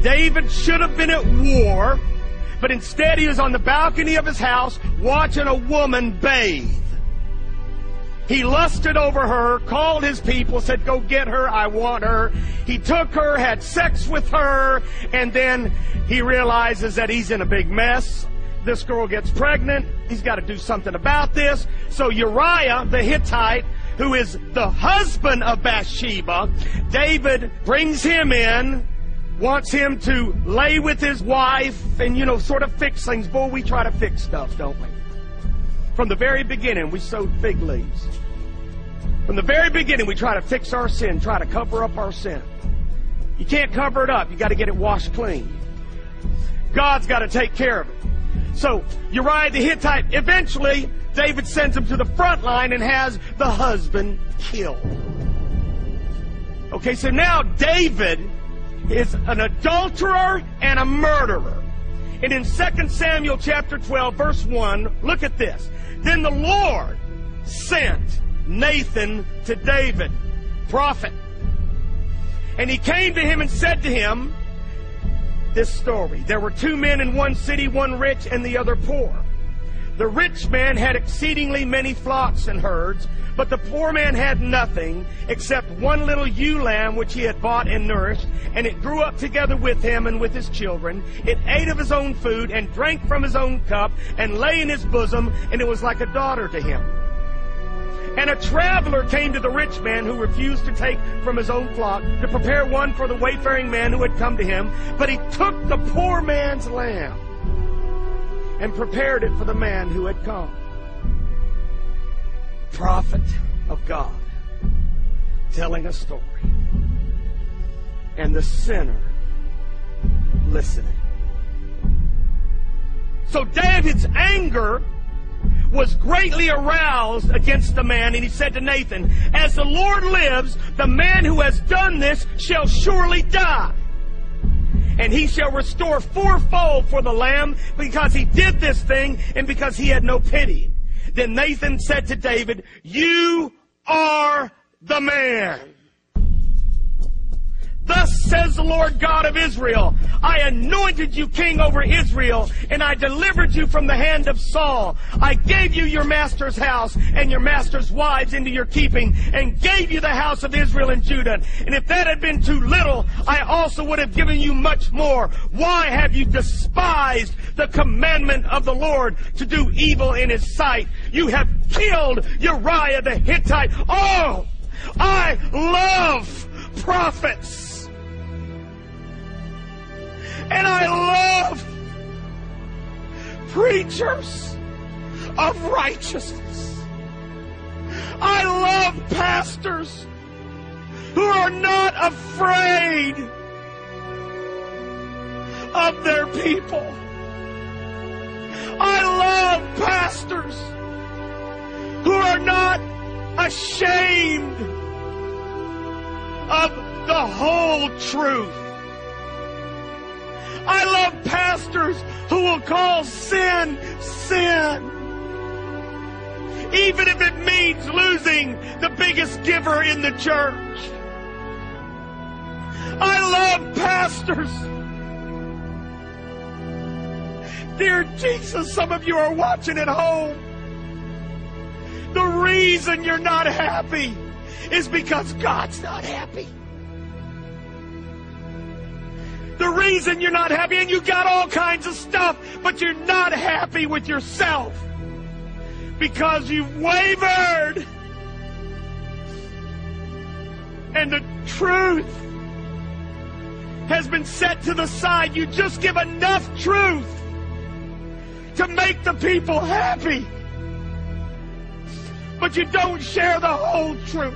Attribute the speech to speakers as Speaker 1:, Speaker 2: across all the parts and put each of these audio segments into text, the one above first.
Speaker 1: David should have been at war, but instead he was on the balcony of his house watching a woman bathe. He lusted over her, called his people, said, go get her, I want her. He took her, had sex with her, and then he realizes that he's in a big mess. This girl gets pregnant. He's got to do something about this. So Uriah, the Hittite, who is the husband of Bathsheba, David brings him in, wants him to lay with his wife and, sort of fix things. Boy, we try to fix stuff, don't we? From the very beginning, we sowed fig leaves. From the very beginning, we try to fix our sin, try to cover up our sin. You can't cover it up. You got to get it washed clean. God's got to take care of it. So Uriah the Hittite, eventually, David sends him to the front line and has the husband killed. Okay, so now David is an adulterer and a murderer. And in 2 Samuel chapter 12, verse 1, look at this. Then the Lord sent Nathan to David, prophet. And he came to him and said to him this story. There were 2 men in one city, one rich and the other poor. The rich man had exceedingly many flocks and herds, but the poor man had nothing except one little ewe lamb which he had bought and nourished, and it grew up together with him and with his children. It ate of his own food and drank from his own cup and lay in his bosom, and it was like a daughter to him. And a traveler came to the rich man who refused to take from his own flock to prepare one for the wayfaring man who had come to him, but he took the poor man's lamb and prepared it for the man who had come. Prophet of God telling a story, and the sinner listening. So David's anger was greatly aroused against the man, and he said to Nathan, as the Lord lives, the man who has done this shall surely die. And he shall restore fourfold for the lamb, because he did this thing and because he had no pity. Then Nathan said to David, you are the man. Thus says the Lord God of Israel, I anointed you king over Israel, and I delivered you from the hand of Saul. I gave you your master's house and your master's wives into your keeping, and gave you the house of Israel and Judah. And if that had been too little, I also would have given you much more. Why have you despised the commandment of the Lord to do evil in his sight? You have killed Uriah the Hittite. Oh, I love prophets. And I love preachers of righteousness. I love pastors who are not afraid of their people. I love pastors who are not ashamed of the whole truth. I love pastors who will call sin, sin. Even if it means losing the biggest giver in the church. I love pastors. Dear Jesus, some of you are watching at home. The reason you're not happy is because God's not happy. The reason you're not happy, and you got all kinds of stuff, but you're not happy with yourself because you've wavered. And the truth has been set to the side. You just give enough truth to make the people happy, but you don't share the whole truth.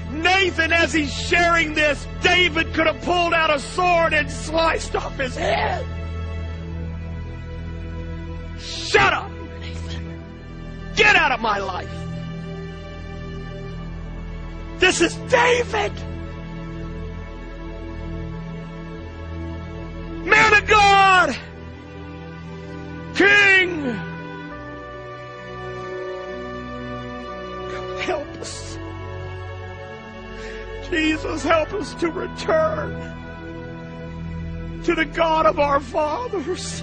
Speaker 1: Nathan, as he's sharing this, David could have pulled out a sword and sliced off his head. Shut up, Nathan. Get out of my life. This is David. Man of God. King. God, help us. Jesus, help us to return to the God of our fathers.